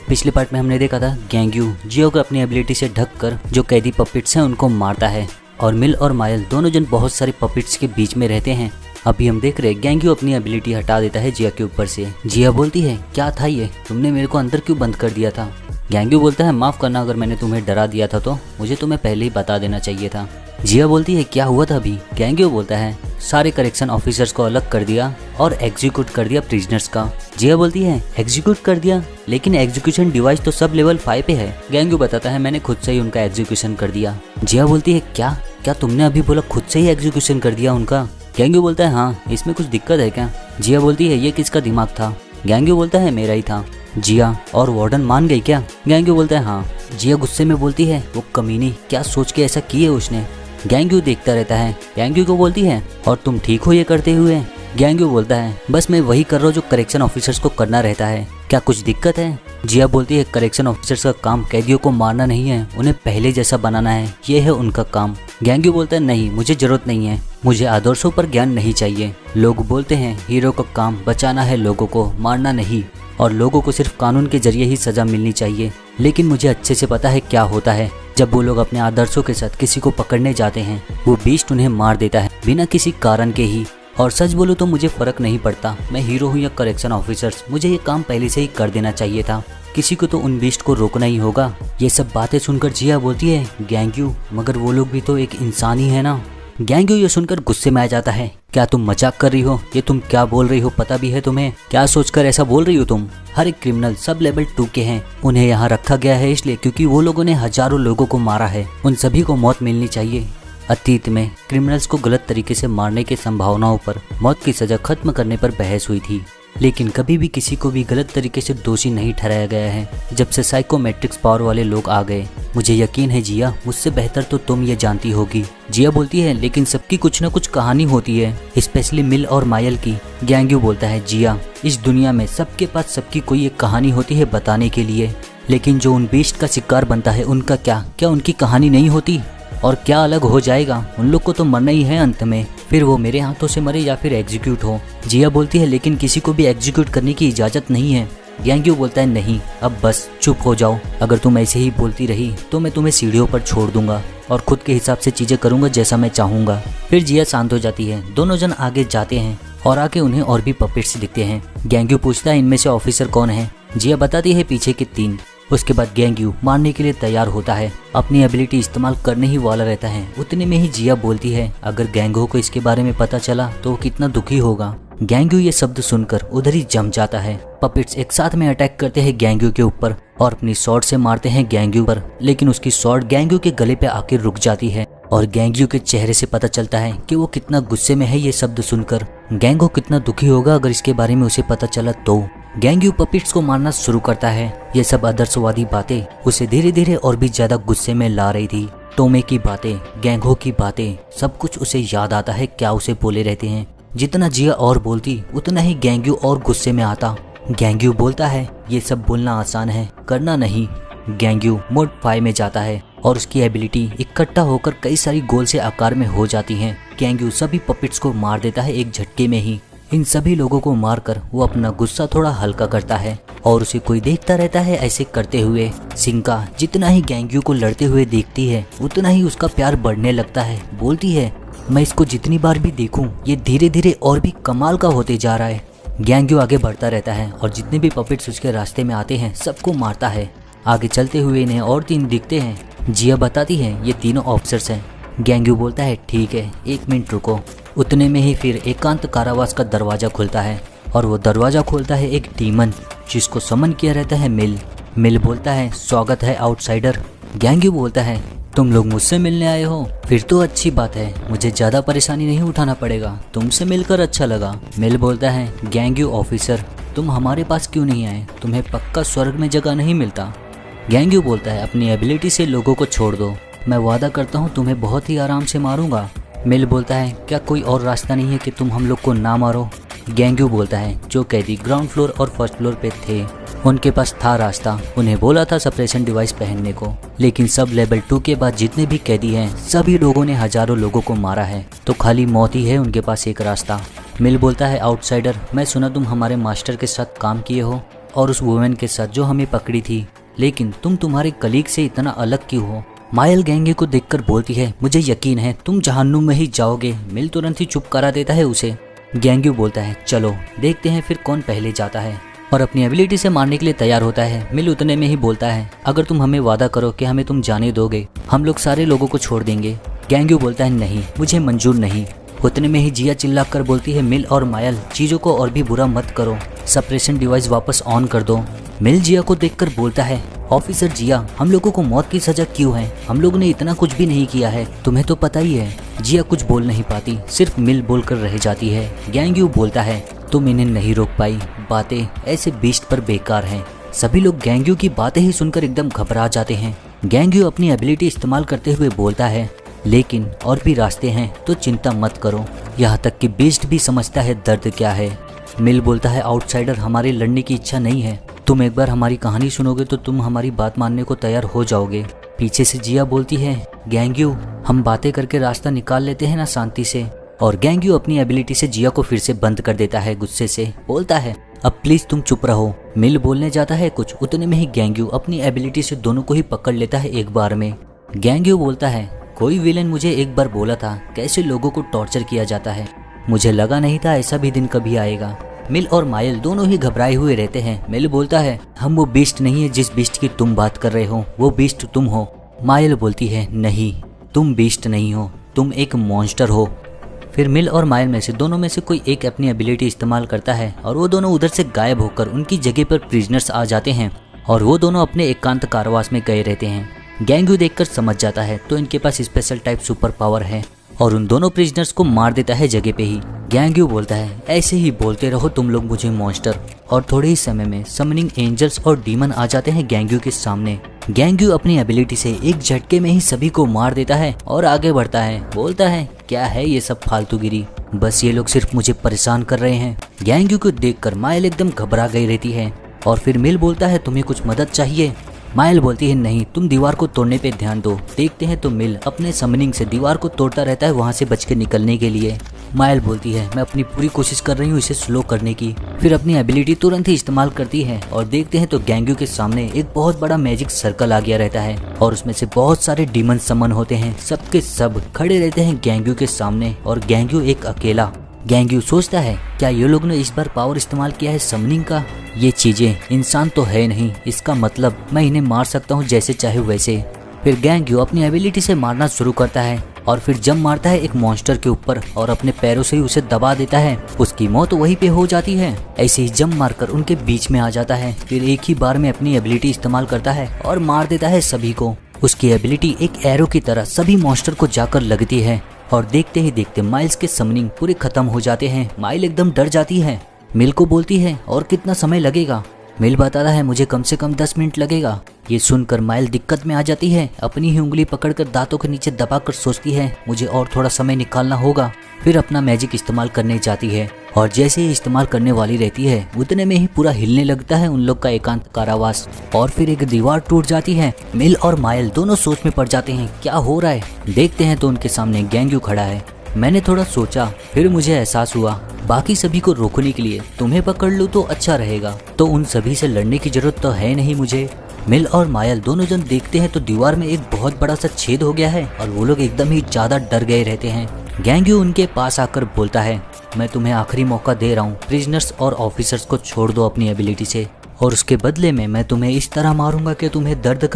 पिछले पार्ट में हमने देखा था गैंग्यू जियो को अपनी एबिलिटी से ढक कर जो कैदी पपिट्स हैं उनको मारता है और मिल और मायल दोनों जन बहुत सारे पपिट्स के बीच में रहते हैं। अभी हम देख रहे हैं गैंग्यू अपनी एबिलिटी हटा देता है जिया के ऊपर से। जिया बोलती है क्या था ये, तुमने मेरे को अंदर क्यों बंद कर दिया था। गैंग्यू बोलता है माफ करना अगर मैंने तुम्हें डरा दिया था तो मुझे तुम्हें पहले ही बता देना चाहिए था। जिया बोलती है क्या हुआ था अभी। गैंग्यू बोलता है सारे करेक्शन ऑफिसर्स को अलग कर दिया और एग्जीक्यूट कर दिया प्रिजनर्स का। जिया बोलती है एग्जीक्यूट कर दिया, लेकिन एग्जीक्यूशन डिवाइस तो सब लेवल 5 पे है। गैंग्यू बताता है मैंने खुद से ही उनका एग्जीक्यूशन कर दिया। जिया बोलती है क्या क्या तुमने अभी बोला खुद से ही एग्जीक्यूशन कर दिया उनका। गैंग्यू बोलता है हाँ, इसमें कुछ दिक्कत है क्या। जिया बोलती है ये किसका दिमाग था। गैंग्यू बोलता है मेरा ही था। जिया और वार्डन मान गई क्या। गैंग्यू बोलता है हाँ। जिया गुस्से में बोलती है वो कमीनी क्या सोच के ऐसा किए उसने। गैंग्यू देखता रहता है। गैंग्यू को बोलती है और तुम ठीक हो ये करते हुए। गैंग्यू बोलता है बस मैं वही कर रहा हूँ जो करेक्शन ऑफिसर्स को करना रहता है, क्या कुछ दिक्कत है। जिया बोलती है करेक्शन ऑफिसर्स का काम कैदियों को मारना नहीं है, उन्हें पहले जैसा बनाना है, ये है उनका काम। गैंग्यू बोलता है नहीं मुझे जरूरत नहीं है, मुझे आदर्शों पर ज्ञान नहीं चाहिए। लोग बोलते हैं हीरो का काम बचाना है, लोगों को मारना नहीं, और लोगों को सिर्फ कानून के जरिए ही सजा मिलनी चाहिए। लेकिन मुझे अच्छे से पता है क्या होता है जब वो लोग अपने आदर्शों के साथ किसी को पकड़ने जाते हैं, वो बीस्ट उन्हें मार देता है बिना किसी कारण के ही। और सच बोलूं तो मुझे फर्क नहीं पड़ता मैं हीरो हूँ या करेक्शन ऑफिसर्स, मुझे ये काम पहले से ही कर देना चाहिए था, किसी को तो उन बीस्ट को रोकना ही होगा। ये सब बातें सुनकर जिया बोलती है गैंग्यू मगर वो लोग भी तो एक इंसान ही है ना। गैंग्यू ये सुनकर गुस्से में आ जाता है क्या तुम मजाक कर रही हो, ये तुम क्या बोल रही हो, पता भी है तुम्हें, क्या सोचकर ऐसा बोल रही हो तुम। हर एक क्रिमिनल सब लेवल 2 के हैं, उन्हें यहाँ रखा गया है इसलिए क्योंकि वो लोगों ने हजारों लोगों को मारा है, उन सभी को मौत मिलनी चाहिए। अतीत में क्रिमिनल्स को गलत तरीके से मारने की संभावनाओं पर मौत की सजा खत्म करने पर बहस हुई थी, लेकिन कभी भी किसी को भी गलत तरीके से दोषी नहीं ठहराया गया है जब से साइकोमेट्रिक्स पावर वाले लोग आ गए। मुझे यकीन है जिया मुझसे बेहतर तो तुम ये जानती होगी। जिया बोलती है लेकिन सबकी कुछ न कुछ कहानी होती है, स्पेशली मिल और मायल की। गैंग्यू बोलता है जिया इस दुनिया में सबके पास सबकी कोई एक कहानी होती है बताने के लिए, लेकिन जो उन बीस्ट का शिकार बनता है उनका क्या उनकी कहानी नहीं होती। और क्या अलग हो जाएगा, उन लोग को तो मरना ही है अंत में, फिर वो मेरे हाथों से मरे या फिर एग्जीक्यूट हो। जिया बोलती है लेकिन किसी को भी एग्जीक्यूट करने की इजाज़त नहीं है। गैंग्यू बोलता है नहीं अब बस चुप हो जाओ, अगर तुम ऐसे ही बोलती रही तो मैं तुम्हें सीढ़ियों पर छोड़ दूंगा और खुद के हिसाब से चीज़ें करूंगा जैसा मैं चाहूँगा। फिर जिया शांत हो जाती है, दोनों जन आगे जाते हैं और आके उन्हें और भी पपेट्स दिखते हैं। गैंग्यू पूछता है इनमें से ऑफिसर कौन है। जिया बताती है पीछे के 3। उसके बाद गैंग्यू मारने के लिए तैयार होता है, अपनी एबिलिटी इस्तेमाल करने ही वाला रहता है। उतने में ही जिया बोलती है अगर गैंग्यू को इसके बारे में पता चला तो वो कितना दुखी होगा। गैंग्यू ये शब्द सुनकर उधर ही जम जाता है। पपेट्स एक साथ में अटैक करते हैं गैंग्यू के ऊपर और अपनी शॉर्ट से मारते हैं गैंग्यू पर, लेकिन उसकी शॉर्ट गैंग्यू के गले पे आकर रुक जाती है और गैंग्यू के चेहरे से पता चलता है कि वो कितना गुस्से में है। ये शब्द सुनकर गैंग्यू कितना दुखी होगा अगर इसके बारे में उसे पता चला तो। गैंग्यू पपेट्स को मारना शुरू करता है। ये सब आदर्शवादी बातें उसे धीरे धीरे और भी ज्यादा गुस्से में ला रही थी। टोमे की बातें, गैंगो की बातें, सब कुछ उसे याद आता है क्या उसे बोले रहते हैं। जितना जिया और बोलती उतना ही गैंग्यू और गुस्से में आता। गैंग्यू बोलता है ये सब बोलना आसान है, करना नहीं। गैंग्यू मोड 5 में जाता है और उसकी एबिलिटी इकट्ठा होकर कई सारी गोल से आकार में हो जाती हैं। गैंग्यू सभी पपेट्स को मार देता है एक झटके में ही। इन सभी लोगों को मारकर वो अपना गुस्सा थोड़ा हल्का करता है और उसे कोई देखता रहता है ऐसे करते हुए। सिंका जितना ही गैंग्यू को लड़ते हुए देखती है उतना ही उसका प्यार बढ़ने लगता है। बोलती है मैं इसको जितनी बार भी देखूं ये धीरे धीरे और भी कमाल का होते जा रहा है। गैंग्यू आगे बढ़ता रहता है और जितने भी पपेट्स उसके रास्ते में आते हैं सबको मारता है। आगे चलते हुए इन्हें और 3 दिखते हैं। जिया बताती है ये तीनों ऑफिसर्स हैं। गैंग्यू बोलता है ठीक है 1 मिनट रुको। उतने में ही फिर एकांत कारावास का दरवाजा खुलता है और वो दरवाजा खोलता है एक डीमन जिसको समन किया रहता है मिल। मिल बोलता है स्वागत है आउटसाइडर। गैंग्यू बोलता है तुम लोग मुझसे मिलने आए हो, फिर तो अच्छी बात है, मुझे ज़्यादा परेशानी नहीं उठाना पड़ेगा, तुमसे मिलकर अच्छा लगा। मिल बोलता है गैंग्यू ऑफिसर तुम हमारे पास क्यों नहीं आए, तुम्हें पक्का स्वर्ग में जगह नहीं मिलता। गैंग्यू बोलता है अपनी एबिलिटी से लोगों को छोड़ दो, मैं वादा करता हूँ तुम्हें बहुत ही आराम से मारूंगा। मिल बोलता है क्या कोई और रास्ता नहीं है कि तुम हम लोग को ना मारो। गैंग्यू बोलता है जो कैदी ग्राउंड फ्लोर और फर्स्ट फ्लोर पे थे उनके पास था रास्ता, उन्हें बोला था सप्रेशन डिवाइस पहनने को, लेकिन सब लेवल 2 के बाद जितने भी कैदी हैं सभी लोगों ने हजारों लोगों को मारा है, तो खाली मौत ही है उनके पास एक रास्ता। मिल बोलता है आउटसाइडर मैं सुना तुम हमारे मास्टर के साथ काम किए हो और उस वुमेन के साथ जो हमें पकड़ी थी, लेकिन तुम तुम्हारे कलीग से इतना अलग क्यों हो? मायल गेंग्यू को देखकर बोलती है, मुझे यकीन है तुम जहन्नुम में ही जाओगे। मिल तुरंत ही चुप करा देता है उसे। गेंग्यू बोलता है, चलो देखते हैं फिर कौन पहले जाता है, और अपनी एबिलिटी से मारने के लिए तैयार होता है। मिल उतने में ही बोलता है, अगर तुम हमें वादा करो कि हमें तुम जाने दोगे, हम लोग सारे लोगों को छोड़ देंगे। गेंग्यू बोलता है, नहीं, मुझे मंजूर नहीं। उतने में ही जिया चिल्लाकर बोलती है, मिल और मायल चीजों को और भी बुरा मत करो, सप्रेशन डिवाइस वापस ऑन कर दो। मिल जिया को देखकर बोलता है, ऑफिसर जिया, हम लोगों को मौत की सजा क्यों है? हम लोगों ने इतना कुछ भी नहीं किया है, तुम्हें तो पता ही है। जिया कुछ बोल नहीं पाती, सिर्फ मिल बोलकर रह जाती है। गेंग्यू बोलता है, तुम इन्हें नहीं रोक पाई, बातें ऐसे बीस्ट पर बेकार हैं। सभी लोग गेंग्यू की बातें ही सुनकर एकदम घबरा जाते हैं। गेंग्यू अपनी एबिलिटी इस्तेमाल करते हुए बोलता है, लेकिन और भी रास्ते हैं, तो चिंता मत करो। यहाँ तक कि बीस्ट भी समझता है दर्द क्या है। मिल बोलता है, आउटसाइडर, हमारे लड़ने की इच्छा नहीं है। तुम एक बार हमारी कहानी सुनोगे तो तुम हमारी बात मानने को तैयार हो जाओगे। पीछे से जिया बोलती है, गेंग्यू, हम बातें करके रास्ता निकाल लेते हैं ना शांति से। और गेंग्यू अपनी एबिलिटी से जिया को फिर से बंद कर देता है। गुस्से से बोलता है, अब प्लीज तुम चुप रहो। मिल बोलने जाता है कुछ, उतने में ही गेंग्यू अपनी एबिलिटी से दोनों को ही पकड़ लेता है एक बार में। गेंग्यू बोलता है, कोई विलेन मुझे एक बार बोला था कैसे लोगों को टॉर्चर किया जाता है, मुझे लगा नहीं था ऐसा भी दिन कभी आएगा। मिल और मायल दोनों ही घबराए हुए रहते हैं। मिल बोलता है, हम वो बीस्ट नहीं है जिस बीस्ट की तुम बात कर रहे हो, वो बीस्ट तुम हो। मायल बोलती है, नहीं, तुम बीस्ट नहीं हो, तुम एक मॉन्स्टर हो। फिर मिल और मायल में से दोनों में से कोई एक अपनी एबिलिटी इस्तेमाल करता है और वो दोनों उधर से गायब होकर उनकी जगह पर प्रिजनर्स आ जाते हैं और वो दोनों अपने एकांत कारावास में गए रहते हैं। गेंग्यू देखकर समझ जाता है तो इनके पास स्पेशल टाइप सुपर पावर है और उन दोनों प्रिजनर्स को मार देता है जगह पे ही। गेंग्यू बोलता है, ऐसे ही बोलते रहो तुम लोग मुझे मॉन्स्टर। और थोड़े ही समय में समनिंग एंजल्स और डीमन आ जाते हैं गेंग्यू के सामने। गेंग्यू अपनी एबिलिटी से एक झटके में ही सभी को मार देता है और आगे बढ़ता है। बोलता है, क्या है ये सब फालतूगिरी, बस ये लोग सिर्फ मुझे परेशान कर रहे हैं। गेंग्यू को देखकर मायल एकदम घबरा गई रहती है। और फिर मिल बोलता है, तुम्हें कुछ मदद चाहिए? मायल बोलती है, नहीं, तुम दीवार को तोड़ने पे ध्यान दो। देखते हैं तो मिल अपने समनिंग से दीवार को तोड़ता रहता है वहां से बच के निकलने के लिए। मायल बोलती है, मैं अपनी पूरी कोशिश कर रही हूँ इसे स्लो करने की। फिर अपनी एबिलिटी तुरंत ही इस्तेमाल करती है और देखते हैं तो गेंग्यू के सामने एक बहुत बड़ा मैजिक सर्कल आ गया रहता है और उसमें से बहुत सारे डीमन समन होते हैं। सबके सब खड़े रहते हैं गेंग्यू के सामने और गेंग्यू एक अकेला। गेंग्यू सोचता है, क्या ये लोग ने इस बार पावर इस्तेमाल किया है समनिंग का? ये चीजें इंसान तो है नहीं, इसका मतलब मैं इन्हें मार सकता हूँ जैसे चाहे वैसे। फिर गेंग्यू अपनी एबिलिटी से मारना शुरू करता है और फिर जंप मारता है एक मॉन्स्टर के ऊपर और अपने पैरों से ही उसे दबा देता है। उसकी मौत वहीं पे हो जाती है। ऐसे ही जंप मारकर उनके बीच में आ जाता है। फिर एक ही बार में अपनी एबिलिटी इस्तेमाल करता है और मार देता है सभी को। उसकी एबिलिटी एक एरो की तरह सभी मॉन्स्टर को जाकर लगती है और देखते ही देखते माइल्स के समनिंग पूरे खत्म हो जाते हैं। माइल एकदम डर जाती है। मिल को बोलती है, और कितना समय लगेगा? मिल बताता है, मुझे कम से कम 10 मिनट लगेगा। ये सुनकर माइल दिक्कत में आ जाती है। अपनी ही उंगली पकड़कर दांतों के नीचे दबाकर सोचती है, मुझे और थोड़ा समय निकालना होगा। फिर अपना मैजिक इस्तेमाल करने जाती है और जैसे ही इस्तेमाल करने वाली रहती है उतने में ही पूरा हिलने लगता है उन लोग का एकांत कारावास और फिर एक दीवार टूट जाती है। मिल और माइल दोनों सोच में पड़ जाते हैं, क्या हो रहा है? देखते हैं तो उनके सामने गेंग्यू खड़ा है। मैंने थोड़ा सोचा, फिर मुझे एहसास हुआ बाकी सभी को रोकने के लिए तुम्हें पकड़ लूं तो अच्छा रहेगा, तो उन सभी से लड़ने की जरूरत तो है नहीं मुझे। मिल और मायल दोनों जन देखते हैं तो दीवार में एक बहुत बड़ा सा छेद हो गया है और वो लोग एकदम ही ज्यादा डर गए रहते हैं। गेंग्यू उनके पास आकर बोलता है, मैं तुम्हें आखिरी मौका दे रहा हूँ, प्रिजनर्स और ऑफिसर्स को छोड़ दो अपनी एबिलिटी से और उसके बदले में मैं तुम्हें इस तरह मारूंगा कि तुम्हें दर्द का